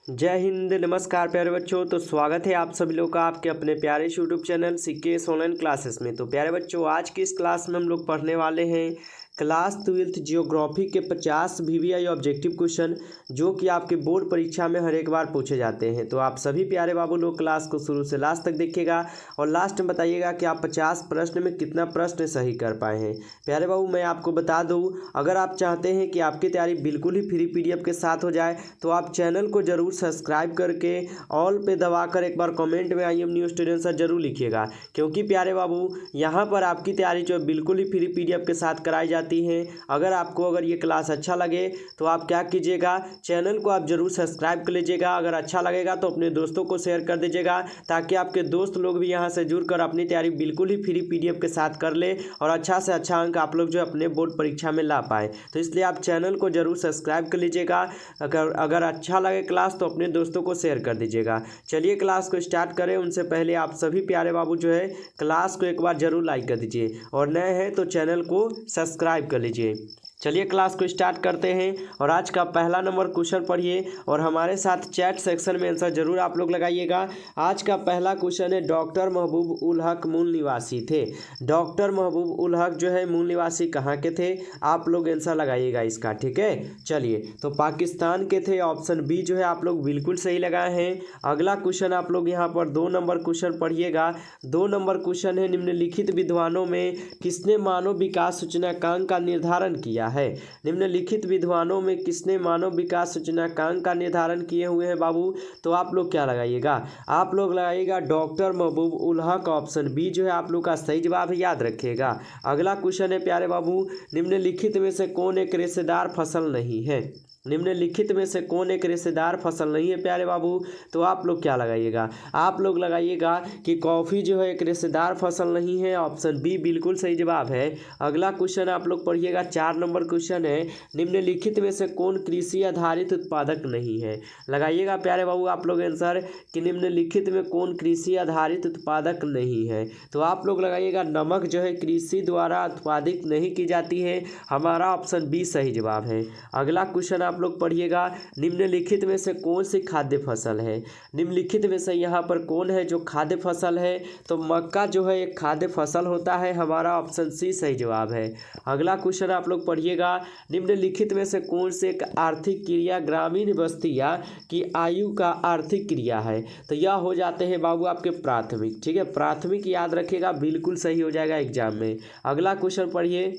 जय हिंद। नमस्कार प्यारे बच्चों, तो स्वागत है आप सभी लोग का आपके अपने प्यारे YouTube channel CKS online classes में। तो प्यारे बच्चों, आज की इस क्लास में हम लोग पढ़ने वाले हैं क्लास 12th जियोग्राफी के 50 वीवीआई ऑब्जेक्टिव क्वेश्चन, जो कि आपके बोर्ड परीक्षा में हर एक बार पूछे जाते हैं। तो आप सभी प्यारे बाबू लोग क्लास को शुरू से लास्ट तक देखिएगा और लास्ट में बताइएगा कि आप 50 प्रश्न में कितना प्रश्न सही कर पाए हैं। प्यारे बाबू, मैं आपको बता दूं, अगर आप चाहते हैं कि आपकी तैयारी बिल्कुल ही फ्री पीडीएफ के साथ हो जाए तो आप चैनल को जरूर सब्सक्राइब करके ऑल पे दबाकर एक बार कमेंट में I am new student sir जरूर लिखिएगा, क्योंकि प्यारे बाबू यहाँ पर आपकी तैयारी जो बिल्कुल ही फ्री पीडीएफ के साथ कराई जाती है। अगर ये क्लास अच्छा लगे तो आप क्या कीजिएगा, चैनल को आप जरूर सब्सक्राइब कर लीजिएगा। अगर अच्छा लगेगा तो अपने दोस्तों को शेयर कर दीजिएगा, ताकि आपके दोस्त लोग भी यहाँ से जुड़कर अपनी तैयारी बिल्कुल ही फ्री पीडीएफ के साथ कर ले और अच्छा से अच्छा अंक आप लोग जो अपने बोर्ड परीक्षा में ला पाए। तो इसलिए आप चैनल को जरूर सब्सक्राइब कर लीजिएगा। अगर अच्छा लगे क्लास तो अपने दोस्तों को शेयर कर दीजिएगा। चलिए क्लास को स्टार्ट करें। उनसे पहले आप सभी प्यारे बाबू जो है क्लास को एक बार जरूर लाइक कर दीजिए और नए हैं तो चैनल को सब्सक्राइब कर लीजिए। चलिए क्लास को स्टार्ट करते हैं और आज का पहला नंबर क्वेश्चन पढ़िए और हमारे साथ चैट सेक्शन में आंसर जरूर आप लोग लगाइएगा। आज का पहला क्वेश्चन है, डॉक्टर महबूब उल हक मूल निवासी थे। डॉक्टर महबूब उल हक जो है मूल निवासी कहाँ के थे? आप लोग आंसर लगाइएगा इसका, ठीक है। चलिए, तो पाकिस्तान के थे, ऑप्शन बी जो है आप लोग बिल्कुल सही लगाए हैं। अगला क्वेश्चन आप लोग यहाँ पर 2 नंबर क्वेश्चन पढ़िएगा। 2 नंबर क्वेश्चन है, निम्नलिखित विद्वानों में किसने मानव विकास सूचकांक का निर्धारण किया है? निम्नलिखित विद्वानों में किसने मानव विकास सूचकांक का निर्धारण किए हुए हैं बाबू? तो आप लोग क्या लगाइएगा? आप लोग लगाइएगा डॉक्टर महबूब उल हक। ऑप्शन बी जो है आप लोग का सही जवाब है, याद रखिएगा। अगला क्वेश्चन है प्यारे बाबू, निम्नलिखित में से कौन एक रेशेदार फसल नहीं है? निम्नलिखित में से कौन एक रेशेदार फसल नहीं है प्यारे बाबू? तो आप लोग क्या लगाइएगा? आप लोग लगाइएगा कि कॉफ़ी जो है एक रेशेदार फसल नहीं है। ऑप्शन बी बिल्कुल सही जवाब है। अगला क्वेश्चन आप लोग पढ़िएगा, 4 नंबर क्वेश्चन है, निम्नलिखित में से कौन कृषि आधारित उत्पादक नहीं है? लगाइएगा प्यारे बाबू आप लोग आंसर कि निम्नलिखित में कौन कृषि आधारित उत्पादक नहीं है। तो आप लोग लगाइएगा नमक जो है कृषि द्वारा उत्पादित नहीं की जाती है। हमारा ऑप्शन बी सही जवाब है। अगला क्वेश्चन आप लोग पढ़िएगा, निम्नलिखित में से कौन सी खाद्य फसल है? निम्नलिखित में से यहाँ पर कौन है जो खाद्य फसल है? तो मक्का जो है एक खाद्य फसल होता है। हमारा ऑप्शन सी सही जवाब है। अगला क्वेश्चन आप लोग पढ़िएगा, निम्नलिखित में से कौन से एक आर्थिक क्रिया ग्रामीण बस्तियाँ की आयु का आर्थिक क्रिया है? तो यह हो जाते हैं बाबू आपके प्राथमिक, ठीक है। प्राथमिक याद रखिएगा, बिल्कुल सही हो जाएगा एग्जाम में। अगला क्वेश्चन पढ़िए,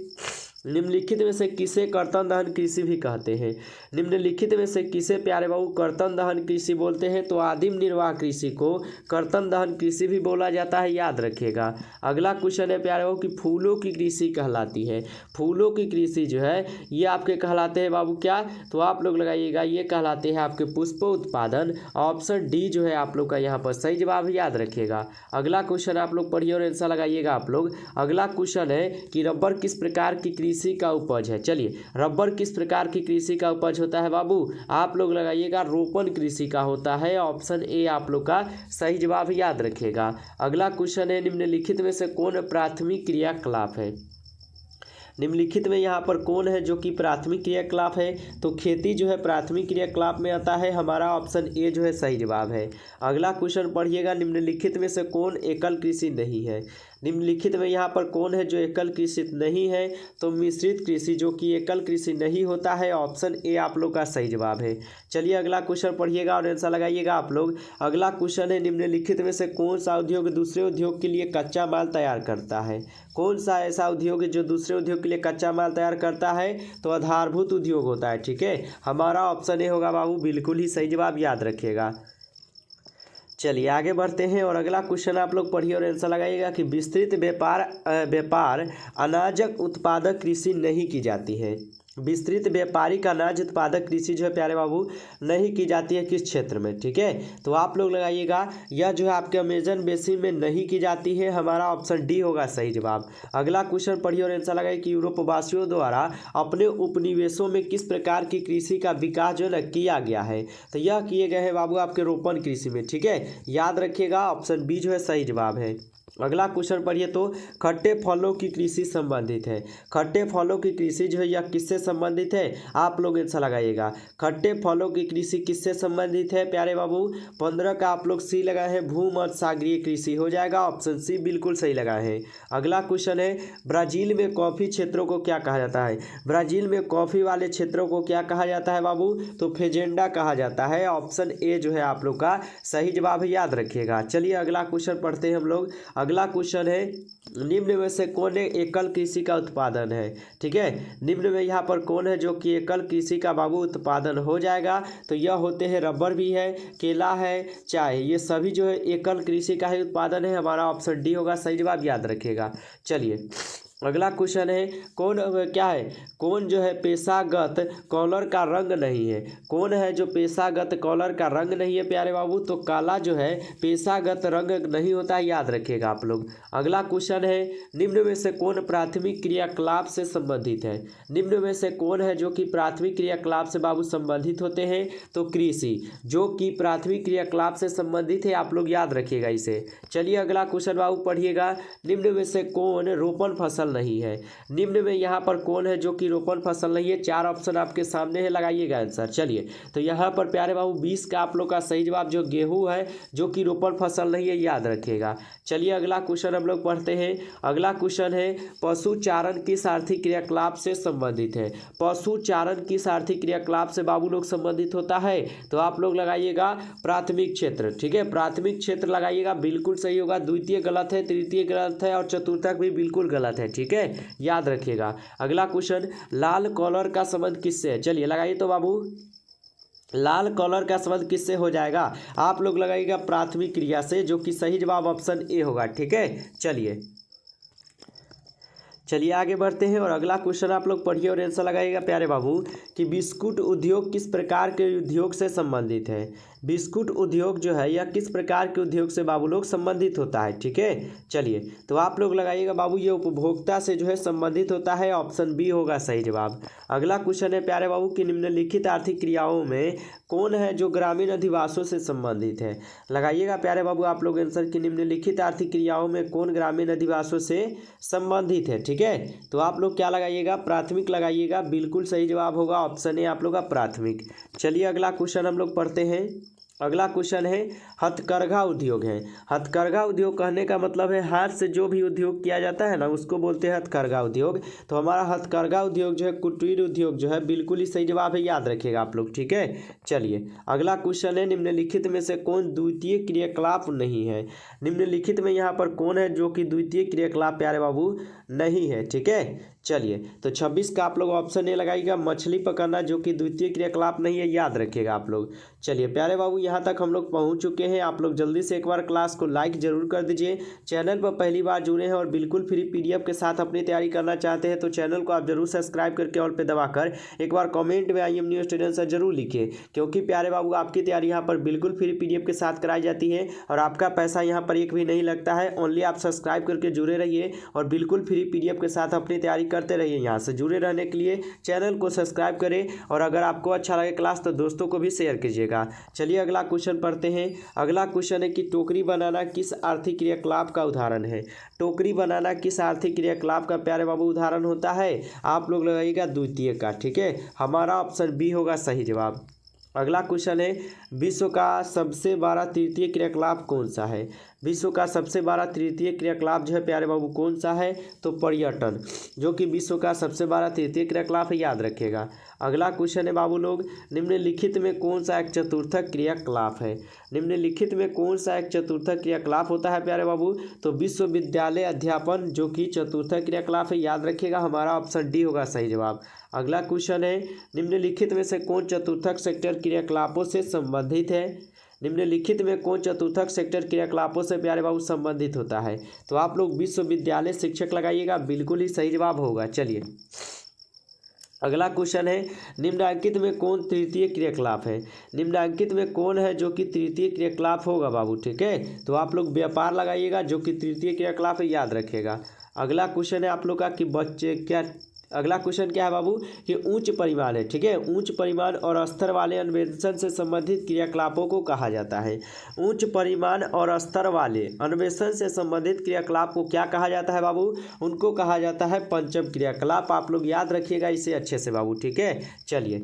निम्नलिखित में से किसे कर्तन दहन कृषि भी कहते हैं? निम्नलिखित में से किसे प्यारे बाबू कर्तन दहन कृषि बोलते हैं? तो आदिम निर्वाह कृषि को कर्तन दहन कृषि भी बोला जाता है, याद रखिएगा। अगला क्वेश्चन है प्यारे बाबू कि फूलों की कृषि कहलाती है। फूलों की कृषि जो है ये आपके कहलाते हैं बाबू क्या? तो आप लोग लगाइएगा, ये कहलाते हैं आपके पुष्प उत्पादन। ऑप्शन डी जो है आप लोग का यहाँ पर सही जवाब है, याद रखिएगा। अगला क्वेश्चन आप लोग पढ़िए और आंसर लगाइएगा आप लोग। अगला क्वेश्चन है कि रबर किस प्रकार की कृषि का उपज है? चलिए, रबर किस प्रकार की कृषि का उपज होता है बाबू? आप लोग लगाइएगा रोपण कृषि का होता है। ऑप्शन ए आप लोग का सही जवाब याद रखिएगा। अगला क्वेश्चन है, निम्नलिखित में से कौन प्राथमिक क्रियाकलाप है? निम्नलिखित में यहाँ पर कौन है जो कि प्राथमिक क्रियाकलाप है? तो खेती जो है प्राथमिक क्रियाकलाप में आता है। हमारा ऑप्शन ए जो है सही जवाब है। अगला क्वेश्चन पढ़िएगा, निम्नलिखित में से कौन एकल कृषि नहीं है? निम्नलिखित में यहाँ पर कौन है जो एकल कृषि नहीं है? तो मिश्रित कृषि जो कि एकल कृषि नहीं होता है। ऑप्शन ए आप लोग का सही जवाब है। चलिए अगला क्वेश्चन पढ़िएगा और आंसर लगाइएगा आप लोग। अगला क्वेश्चन है, निम्नलिखित में से कौन सा उद्योग दूसरे उद्योग के लिए कच्चा माल तैयार करता है? कौन सा ऐसा उद्योग है जो दूसरे उद्योग के लिए कच्चा माल तैयार करता है? तो आधारभूत उद्योग होता है, ठीक है। हमारा ऑप्शन ए होगा बाबू, बिल्कुल ही सही जवाब, याद रखिएगा। चलिए आगे बढ़ते हैं और अगला क्वेश्चन आप लोग पढ़िए और आंसर लगाइएगा कि विस्तृत व्यापार अनाजक उत्पादक कृषि नहीं की जाती है। विस्तृत व्यापारिक अनाज उत्पादक कृषि जो है प्यारे बाबू नहीं की जाती है किस क्षेत्र में? ठीक है, तो आप लोग लगाइएगा यह जो है आपके अमेजन बेसिन में नहीं की जाती है। हमारा ऑप्शन डी होगा सही जवाब। अगला क्वेश्चन पढ़िए और आंसर लगाइए कि यूरोपवासियों द्वारा अपने उपनिवेशों में किस प्रकार की कृषि का विकास जो है किया गया है? तो यह किए गए हैं बाबू आपके रोपण कृषि में, ठीक है, याद रखिएगा। ऑप्शन बी जो है सही जवाब है। अगला क्वेश्चन पढ़िए तो खट्टे फलों की कृषि संबंधित है। खट्टे फलों की कृषि जो है यह किससे संबंधित है, आप लोग आंसर लगाइएगा। खट्टे फलों की कृषि किससे संबंधित है प्यारे बाबू, 15 का आप लोग सी लगाए हैं, भूमध्य सागरीय कृषि हो जाएगा, ऑप्शन सी बिल्कुल सही लगाए हैं। अगला क्वेश्चन है ब्राजील में कॉफ़ी क्षेत्रों को क्या कहा जाता है। ब्राजील में कॉफ़ी वाले क्षेत्रों को क्या कहा जाता है बाबू, तो फेजेंडा कहा जाता है, ऑप्शन ए जो है आप लोग का सही जवाब है, याद रखिएगा। चलिए अगला क्वेश्चन पढ़ते हैं हम लोग। अगला क्वेश्चन है निम्न में से कौन एकल कृषि का उत्पादन है। ठीक है, निम्न में यहाँ पर कौन है जो कि एकल कृषि का बाबू उत्पादन हो जाएगा, तो यह होते हैं रबर भी है, केला है, चाय, ये सभी जो है एकल कृषि का ही उत्पादन है। हमारा ऑप्शन डी होगा सही जवाब, याद रखिएगा। चलिए अगला क्वेश्चन है कौन क्या है, कौन जो है पेशागत कॉलर का रंग नहीं है। कौन है जो पेशागत कॉलर का रंग नहीं है प्यारे बाबू, तो काला जो है पेशागत रंग नहीं होता है, याद रखिएगा आप लोग। अगला क्वेश्चन है निम्न में से कौन प्राथमिक क्रियाकलाप से संबंधित है। निम्न में से कौन है जो कि प्राथमिक क्रियाकलाप से बाबू संबंधित होते हैं, तो कृषि जो कि प्राथमिक क्रियाकलाप से संबंधित है, आप लोग याद रखिएगा इसे। चलिए अगला क्वेश्चन बाबू पढ़िएगा, निम्न में से कौन रोपण फसल नहीं है। निम्न में यहाँ पर कौन है जो कि रोपण फसल नहीं है, 4 ऑप्शन आपके सामने है, लगाइएगा आंसर। चलिए तो यहाँ पर प्यारे बाबू 20 का आप लोग का सही जवाब जो गेहूं है जो कि रोपण फसल नहीं है, याद रखिएगा। चलिए अगला क्वेश्चन हम लोग पढ़ते हैं। अगला क्वेश्चन है पशु चारण किस आर्थिक क्रियाकलाप से संबंधित है। पशु चारण किस आर्थिक क्रियाकलाप से बाबू लोग संबंधित होता है, तो आप लोग लगाइएगा प्राथमिक क्षेत्र। ठीक है, प्राथमिक क्षेत्र लगाइएगा, बिल्कुल सही होगा। द्वितीय गलत है, तृतीय गलत है और चतुर्थक भी बिल्कुल गलत है। ठीक है, याद रखिएगा। अगला क्वेश्चन लाल कॉलर का संबंध किससे है, चलिए लगाइए तो बाबू लाल कॉलर का संबंध किससे हो जाएगा, आप लोग लगाइएगा प्राथमिक क्रिया से, जो कि सही जवाब ऑप्शन ए होगा। ठीक है, चलिए आगे बढ़ते हैं और अगला क्वेश्चन आप लोग पढ़िए और आंसर लगाइएगा प्यारे बाबू कि बिस्कुट उद्योग किस प्रकार के उद्योग से संबंधित है। बिस्कुट उद्योग जो है यह किस प्रकार के उद्योग से बाबू लोग संबंधित होता है। ठीक है, चलिए तो आप लोग लगाइएगा बाबू ये उपभोक्ता से जो है संबंधित होता है, ऑप्शन बी होगा सही जवाब। अगला क्वेश्चन है प्यारे बाबू कि निम्नलिखित आर्थिक क्रियाओं में कौन है जो ग्रामीण अधिवासों से संबंधित है। लगाइएगा प्यारे बाबू आप लोग आंसर कि निम्नलिखित आर्थिक क्रियाओं में कौन ग्रामीण अधिवासों से संबंधित है। ठीक है, तो आप लोग क्या लगाइएगा, प्राथमिक लगाइएगा, बिल्कुल सही जवाब होगा ऑप्शन ए आप लोग का प्राथमिक। चलिए अगला क्वेश्चन हम लोग पढ़ते हैं। अगला क्वेश्चन है हथकरघा उद्योग है। हथकरघा उद्योग कहने का मतलब है हाथ से जो भी उद्योग किया जाता है ना उसको बोलते हैं हथकरघा उद्योग। तो हमारा हथकरघा उद्योग जो है कुटीर उद्योग जो है बिल्कुल ही सही जवाब है, याद रखिएगा आप लोग। ठीक है, चलिए अगला क्वेश्चन है निम्नलिखित में से कौन द्वितीय क्रियाकलाप नहीं है। निम्नलिखित में यहाँ पर कौन है जो कि द्वितीय क्रियाकलाप प्यारे बाबू नहीं है। ठीक है, चलिए तो 26 का आप लोग ऑप्शन ए लगाइएगा मछली पकड़ना, जो कि द्वितीय क्रियाकलाप नहीं है, याद रखिएगा आप लोग। चलिए प्यारे बाबू यहाँ तक हम लोग पहुँच चुके हैं। आप लोग जल्दी से एक बार क्लास को लाइक जरूर कर दीजिए। चैनल पर पहली बार जुड़े हैं और बिल्कुल फ्री पीडीएफ के साथ अपनी तैयारी करना चाहते हैं तो चैनल को आप जरूर सब्सक्राइब करके ऑल पे दबाकर एक बार कमेंट में I am new student sir जरूर लिखिए, क्योंकि प्यारे बाबू आपकी तैयारी यहाँ पर बिल्कुल फ्री पीडीएफ के साथ कराई जाती है और आपका पैसा यहाँ पर एक भी नहीं लगता है। ओनली आप सब्सक्राइब करके जुड़े रहिए और बिल्कुल फ्री पीडीएफ के साथ अपनी तैयारी करते रहिए। यहाँ से जुड़े रहने के लिए चैनल को सब्सक्राइब करें और अगर आपको अच्छा लगे क्लास तो दोस्तों को भी शेयर कीजिएगा। चलिए अगला क्वेश्चन पढ़ते हैं। अगला क्वेश्चन है कि टोकरी बनाना किस आर्थिक क्रियाकलाप का उदाहरण है। टोकरी बनाना किस आर्थिक क्रियाकलाप का प्यारे बाबू उदाहरण होता है, आप लोग लगाइएगा द्वितीय का। ठीक है, हमारा ऑप्शन बी होगा सही जवाब। अगला क्वेश्चन है विश्व का सबसे बड़ा तृतीय क्रियाकलाप कौन सा है। विश्व का सबसे बड़ा तृतीय क्रियाकलाप जो है प्यारे बाबू कौन सा है, तो पर्यटन, जो कि विश्व का सबसे बड़ा तृतीय क्रियाकलाप है, याद रखिएगा। अगला क्वेश्चन है बाबू लोग निम्नलिखित में कौन सा एक चतुर्थक क्रियाकलाप है। निम्नलिखित में कौन सा एक चतुर्थक क्रियाकलाप होता है प्यारे बाबू, तो विश्वविद्यालय अध्यापन, जो कि चतुर्थक क्रियाकलाप है, याद रखिएगा। हमारा ऑप्शन डी होगा सही जवाब। अगला क्वेश्चन है निम्नलिखित में से कौन चतुर्थक सेक्टर क्रियाकलापों से संबंधित है। निम्नलिखित में कौन चतुर्थक सेक्टर क्रियाकलापों से प्यारे बाबू संबंधित होता है, तो आप लोग विश्वविद्यालय शिक्षक लगाइएगा, बिल्कुल ही सही जवाब होगा। चलिए अगला क्वेश्चन है निम्नांकित में कौन तृतीय क्रियाकलाप है। निम्नांकित में कौन है जो कि तृतीय क्रियाकलाप होगा बाबू। ठीक है, तो आप लोग व्यापार लगाइएगा, जो कि तृतीय क्रियाकलाप है, याद रखिएगा। अगला क्वेश्चन है आप लोग का कि बच्चे क्या अगला क्वेश्चन क्या है बाबू कि उच्च परिमाण है, ठीक है। उच्च परिमाण और स्तर वाले अन्वेषण से संबंधित क्रियाकलापों को कहा जाता है। उच्च परिमाण और स्तर वाले अन्वेषण से संबंधित क्रियाकलाप को क्या कहा जाता है बाबू? उनको कहा जाता है पंचम क्रियाकलाप। आप लोग याद रखिएगा इसे अच्छे से बाबू, ठीक है। चलिए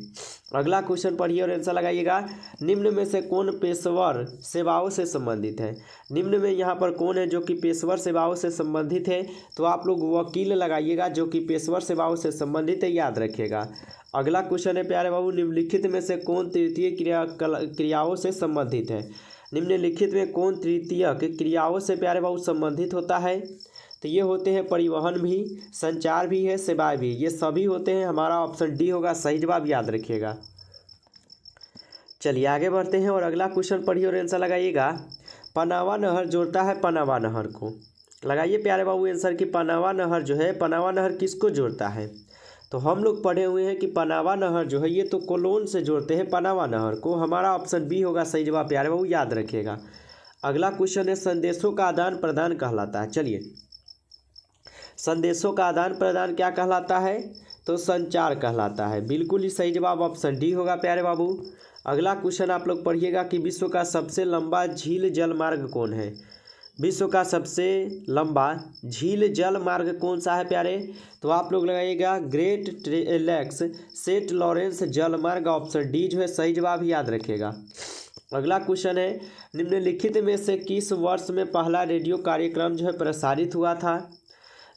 अगला क्वेश्चन पढ़िए और आंसर लगाइएगा। निम्न में से कौन पेशेवर सेवाओं से संबंधित है? निम्न में यहाँ पर कौन है जो कि पेशेवर सेवाओं से संबंधित है? तो आप लोग वकील लगाइएगा जो कि पेशेवर सेवाओं से संबंधित है, याद रखिएगा। अगला क्वेश्चन है प्यारे बाबू, निम्नलिखित में से कौन तृतीय क्रियाओं से संबंधित है? निम्नलिखित में कौन तृतीयक क्रियाओं से प्यारे बाबू संबंधित होता है? तो ये होते हैं परिवहन भी, संचार भी है, सेवाएं भी, ये सभी होते हैं। हमारा ऑप्शन डी होगा सही जवाब, याद रखिएगा। चलिए आगे बढ़ते हैं और अगला क्वेश्चन पढ़िए और आंसर लगाइएगा। पनावा नहर जोड़ता है पनावा नहर को। लगाइए प्यारे बाबू आंसर कि पनावा नहर जो है, पनावा नहर किसको जोड़ता है? तो हम लोग पढ़े हुए हैं कि पनावा नहर जो है ये तो कोलोन से जोड़ते हैं पनावा नहर को। हमारा ऑप्शन बी होगा सही जवाब प्यारे बाबू, याद रखिएगा। अगला क्वेश्चन है संदेशों का आदान प्रदान कहलाता है। चलिए संदेशों का आदान प्रदान क्या कहलाता है? तो संचार कहलाता है। बिल्कुल ही सही जवाब ऑप्शन डी होगा प्यारे बाबू। अगला क्वेश्चन आप लोग पढ़िएगा कि विश्व का सबसे लंबा झील जल मार्ग कौन है? विश्व का सबसे लंबा झील जल मार्ग कौन सा है प्यारे? तो आप लोग लगाइएगा ग्रेट लेक्स सेंट लॉरेंस जल मार्ग, ऑप्शन डी जो है सही जवाब, याद रखिएगा। अगला क्वेश्चन है निम्नलिखित में से किस वर्ष में पहला रेडियो कार्यक्रम जो है प्रसारित हुआ था?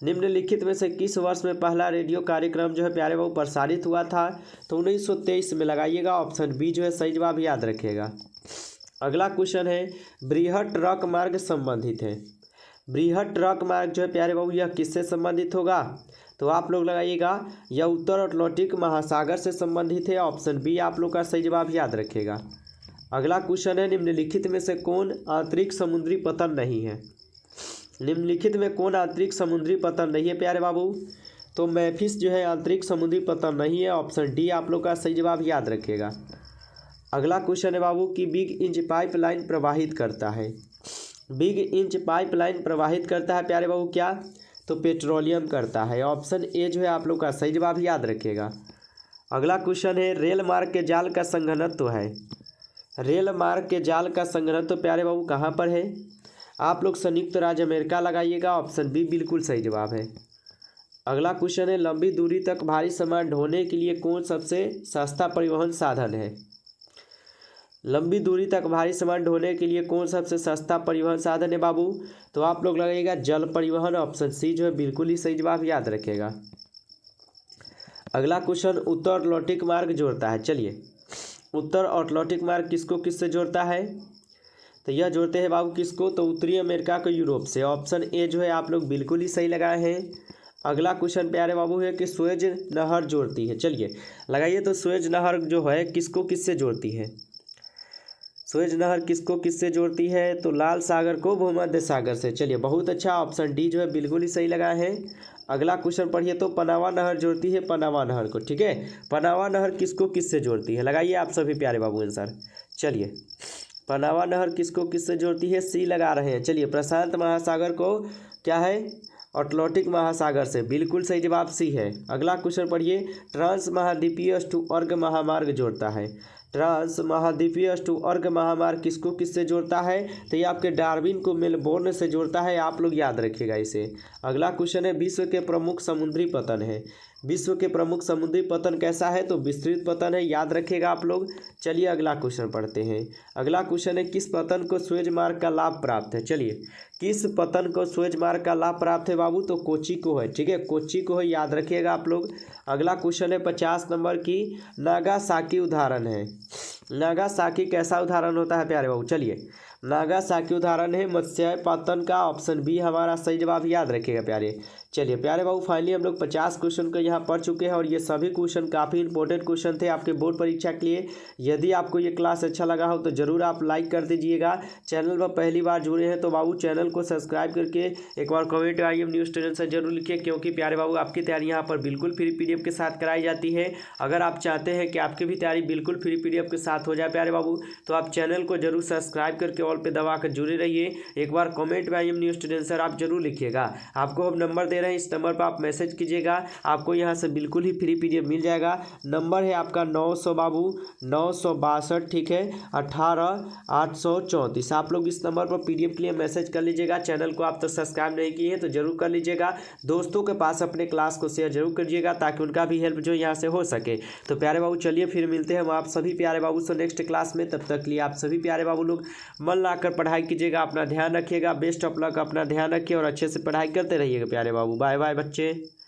निम्नलिखित में से किस वर्ष में पहला रेडियो कार्यक्रम जो है प्यारे बाबू प्रसारित हुआ था? तो 1923 में लगाइएगा, ऑप्शन बी जो है सही जवाब, याद रखिएगा। अगला क्वेश्चन है बृहट ट्रक मार्ग संबंधित है। बृहट ट्रक मार्ग जो है प्यारे बाबू यह किससे संबंधित होगा? तो आप लोग लगाइएगा यह उत्तर अटलांटिक महासागर से संबंधित है, ऑप्शन बी आप लोग का सही जवाब, याद रखिएगा। अगला क्वेश्चन है निम्नलिखित में से कौन आंतरिक समुद्री पतन नहीं है? निम्नलिखित में कौन आंतरिक समुद्री पतन नहीं है प्यारे बाबू? तो मैफिस जो है आंतरिक समुद्री पतन नहीं है, ऑप्शन डी आप लोग का सही जवाब, याद रखिएगा। अगला क्वेश्चन है बाबू कि बिग इंच पाइपलाइन प्रवाहित करता है। बिग इंच पाइपलाइन प्रवाहित करता है प्यारे बाबू क्या? तो पेट्रोलियम करता है, ऑप्शन ए जो है आप लोग का सही जवाब, याद रखिएगा। अगला क्वेश्चन है रेल मार्ग के जाल का संघनत्व है। रेल मार्ग के जाल का संघनत्व प्यारे बाबू कहाँ पर है? आप लोग संयुक्त राज्य अमेरिका लगाइएगा, ऑप्शन बी बिल्कुल सही जवाब है। अगला क्वेश्चन है लंबी दूरी तक भारी सामान ढोने के लिए कौन सबसे सस्ता परिवहन साधन है? लंबी दूरी तक भारी सामान ढोने के लिए कौन सबसे सस्ता परिवहन साधन है बाबू? तो आप लोग लगाइएगा जल परिवहन, ऑप्शन सी जो है बिल्कुल ही सही जवाब, याद रखिएगा। अगला क्वेश्चन उत्तर अटलांटिक मार्ग जोड़ता है। चलिए उत्तर अटलांटिक मार्ग किसको किससे जोड़ता है? तो यह जोड़ते हैं बाबू किसको? तो उत्तरी अमेरिका को यूरोप से, ऑप्शन ए जो है आप लोग बिल्कुल ही सही लगाए हैं। अगला क्वेश्चन प्यारे बाबू है कि सुएज नहर जोड़ती है। चलिए लगाइए तो सुएज नहर जो है किसको किससे जोड़ती है? सुएज नहर किसको किससे जोड़ती है? तो लाल सागर को भूमध्य सागर से। चलिए बहुत अच्छा, ऑप्शन डी जो है बिल्कुल ही सही लगाए हैं। अगला क्वेश्चन पढ़िए तो पनावा नहर जोड़ती है पनामा नहर को, ठीक है। पनावा नहर किसको किससे जोड़ती है? लगाइए आप सभी प्यारे बाबू आंसर। चलिए पनावा नहर किसको किससे जोड़ती है? सी लगा रहे हैं। चलिए प्रशांत महासागर को क्या है? अटलांटिक महासागर से, बिल्कुल सही जवाब सी है। अगला क्वेश्चन पढ़िए ट्रांस महाद्वीपीय अर्ग महामार्ग जोड़ता है। ट्रांस महाद्वीपीय अर्ग महामार्ग किसको किससे जोड़ता है? तो ये आपके डार्विन को मेलबोर्न से जोड़ता है, आप लोग याद रखिएगा इसे। अगला क्वेश्चन है विश्व के प्रमुख समुद्री पतन है। विश्व के प्रमुख समुद्री पतन कैसा है? तो विस्तृत पतन है, याद रखिएगा आप लोग। चलिए अगला क्वेश्चन पढ़ते हैं। अगला क्वेश्चन है किस पतन को सुएज मार्ग का लाभ प्राप्त है? चलिए किस पतन को सुएज मार्ग का लाभ प्राप्त है बाबू? तो कोची को है, ठीक है, कोची को है, याद रखिएगा आप लोग। अगला क्वेश्चन है 50 नंबर की नागासाकी उदाहरण है। नागासाकी कैसा उदाहरण होता है प्यारे बाबू? चलिए नागासाकी उदाहरण है मत्स्य पतन का, ऑप्शन बी हमारा सही जवाब, याद रखिएगा प्यारे। चलिए प्यारे बाबू फाइनली हम लोग 50 क्वेश्चन को यहाँ पढ़ चुके हैं और ये सभी क्वेश्चन काफ़ी इंपॉर्टेंट क्वेश्चन थे आपके बोर्ड परीक्षा के लिए। यदि आपको ये क्लास अच्छा लगा हो तो ज़रूर आप लाइक कर दीजिएगा। चैनल पर पहली बार जुड़े हैं तो बाबू चैनल को सब्सक्राइब करके एक बार कमेंट IM न्यूज़ चैनल से जरूर लिखिए, क्योंकि प्यारे बाबू आपकी तैयारी यहाँ पर बिल्कुल फ्री PDF के साथ कराई जाती है। अगर आप चाहते हैं कि आपकी भी तैयारी बिल्कुल फ्री PDF के साथ हो जाए प्यारे बाबू, तो आप चैनल को जरूर सब्सक्राइब करके ऑल पे दबा कर जुड़े रहिए। एक बार कमेंट में IM न्यूज़ चैनल सर आप जरूर लिखिएगा। आपको हम नंबर दे रहे हैं, इस नंबर पर आप मैसेज कीजिएगा, आपको यहाँ से बिल्कुल ही फ्री PDF मिल जाएगा। नंबर है आपका 900 बाबू 962, ठीक है, 18 834। आप लोग इस नंबर पर PDF के लिए मैसेज कर लीजिएगा। चैनल को आप तो सब्सक्राइब नहीं किए हैं तो जरूर कर लीजिएगा। दोस्तों के पास अपने क्लास को शेयर जरूर करिएगा ताकि उनका भी हेल्प जो यहाँ से हो सके। तो प्यारे बाबू चलिए फिर मिलते हैं हम आप सभी प्यारे बाबू से नेक्स्ट क्लास में। तब तक लिए आप सभी प्यारे बाबू लोग मन लगाकर पढ़ाई कीजिएगा, अपना ध्यान रखिएगा। बेस्ट ऑफ लक, अपना ध्यान रखिए और अच्छे से पढ़ाई करते रहिएगा प्यारे बाबू। बाय बाय बच्चे।